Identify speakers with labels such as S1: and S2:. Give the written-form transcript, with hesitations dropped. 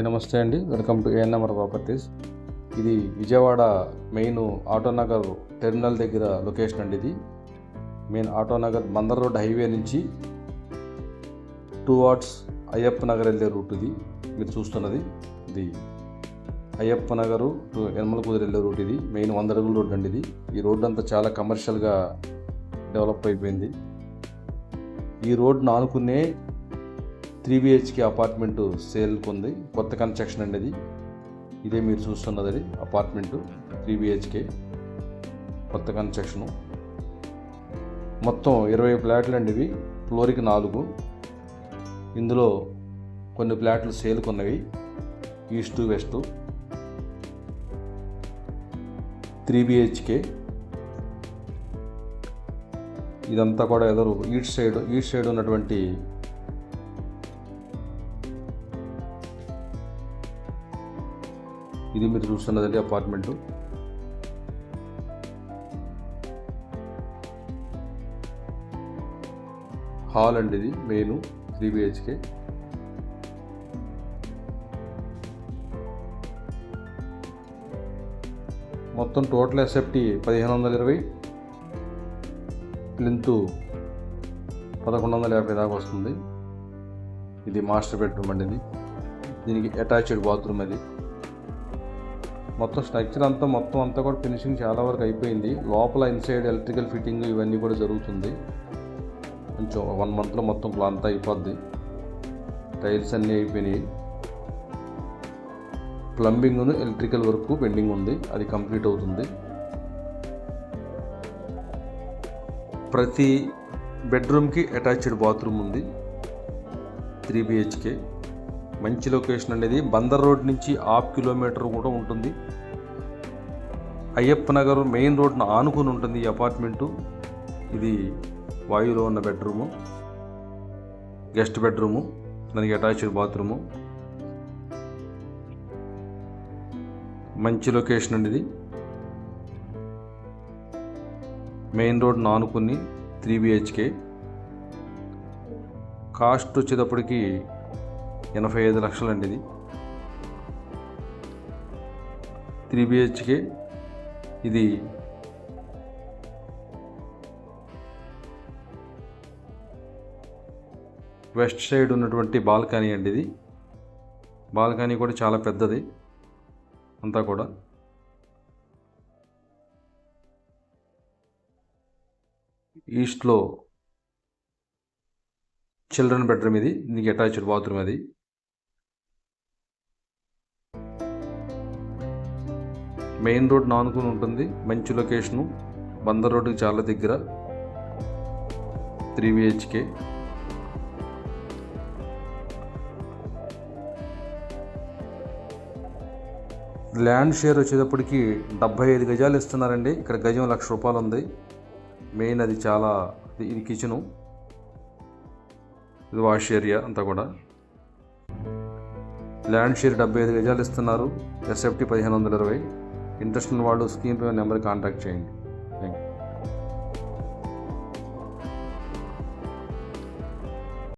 S1: నమస్తే అండి, welcome to ANMR properties. ఇది విజయవాడ మెయిన్ ఆటోనగర్ టెర్మినల్ దగ్గర లొకేషన్ అండి. ఇది main Autonagar Bandar road highway నుంచి టువార్డ్స్ అయ్యప్ప నగర్ వెళ్ళే రూట్. ఇది మీరు చూస్తున్నది ఇది అయ్యప్ప నగరు టు యనమల కుదురు వెళ్ళే రూట్. ఇది మెయిన్ 100 అడుగుల రోడ్ అండి. ఈ రోడ్ అంతా చాలా కమర్షియల్గా డెవలప్ అయిపోయింది. ఈ రోడ్ను ఆనుకునే 3 BHK అపార్ట్మెంటు సేల్కి ఉంది. కొత్త కన్స్ట్రక్షన్ అండి ఇది. ఇదే మీరు చూస్తున్నది, అది అపార్ట్మెంటు 3 BHK కొత్త కన్స్ట్రక్షను. మొత్తం 20 ఫ్లాట్లు అండి ఇవి, ఫ్లోర్కి 4. ఇందులో కొన్ని ఫ్లాట్లు సేల్కి ఉన్నవి, ఈస్ట్ వెస్ట్ 3 BHK. ఇదంతా కూడా ఎదురు ఈస్ట్ సైడ్ ఉన్నటువంటి ఇది మీరు చూస్తున్నదండి అపార్ట్మెంటు. హాల్ అండి ఇది మెయిన్ 3 BHK. మొత్తం టోటల్ ఎస్ఎఫ్టీ 1520, ప్లింత్ 1150 దాకా వస్తుంది. ఇది మాస్టర్ బెడ్రూమ్ అండి. దీనికి అటాచ్డ్ బాత్రూమ్. అది మొత్తం స్ట్రక్చర్ మొత్తం అంతా కూడా ఫినిషింగ్ చాలా వరకు అయిపోయింది. లోపల ఇన్సైడ్ ఎలక్ట్రికల్ ఫిట్టింగ్ ఇవన్నీ కూడా జరుగుతుంది. కొంచెం 1 మంత్లో మొత్తం అంతా అయిపోద్ది. టైల్స్ అన్నీ అయిపోయినాయి. ప్లంబింగ్ ఎలక్ట్రికల్ వర్క్ పెండింగ్ ఉంది, అది కంప్లీట్ అవుతుంది. ప్రతి బెడ్రూమ్కి అటాచ్డ్ బాత్రూమ్ ఉంది. 3 BHK మంచి లొకేషన్ అనేది. బందర్ రోడ్ నుంచి 1/2 కిలోమీటర్ కూడా ఉంటుంది. అయ్యప్ప నగర్ మెయిన్ రోడ్ను ఆనుకుని ఉంటుంది ఈ అపార్ట్మెంటు. ఇది వాయులో ఉన్న బెడ్రూము, గెస్ట్ బెడ్రూము, దానికి అటాచ్డ్ బాత్రూము. మంచి లొకేషన్ అండి ఇది. మెయిన్ రోడ్ను ఆనుకుని 3 BHK. కాస్ట్ వచ్చేటప్పటికి 85 లక్షలు అండి ఇది. 3 BHK. ఇది వెస్ట్ సైడ్ ఉన్నటువంటి బాల్కనీ అండి. ఇది బాల్కనీ కూడా చాలా పెద్దది. అంతా కూడా ఈస్ట్లో చిల్డ్రన్ బెడ్రూమ్. ఇది దీనికి అటాచ్డ్ బాత్రూమ్. అది మెయిన్ రోడ్ ఆనుకుని ఉంటుంది. మంచి లొకేషను, బందర్ రోడ్డుకి చాలా దగ్గర. 3 BHK. ల్యాండ్ షేర్ వచ్చేటప్పటికి 75 గజాలు ఇస్తున్నారండి. ఇక్కడ గజం 1,00,000 రూపాయలు ఉంది. మెయిన్ అది చాలా ఇది కిచెను, ఇది వాష్ ఏరియా అంతా కూడా. ల్యాండ్ షేర్ 75 గజాలు ఇస్తున్నారు. ఎస్ఎఫ్టీ 1520. ఇంట్రెస్ట్ ఉన్న వాళ్ళు స్క్రీన్ పై నెంబర్కి కాంటాక్ట్ చేయండి.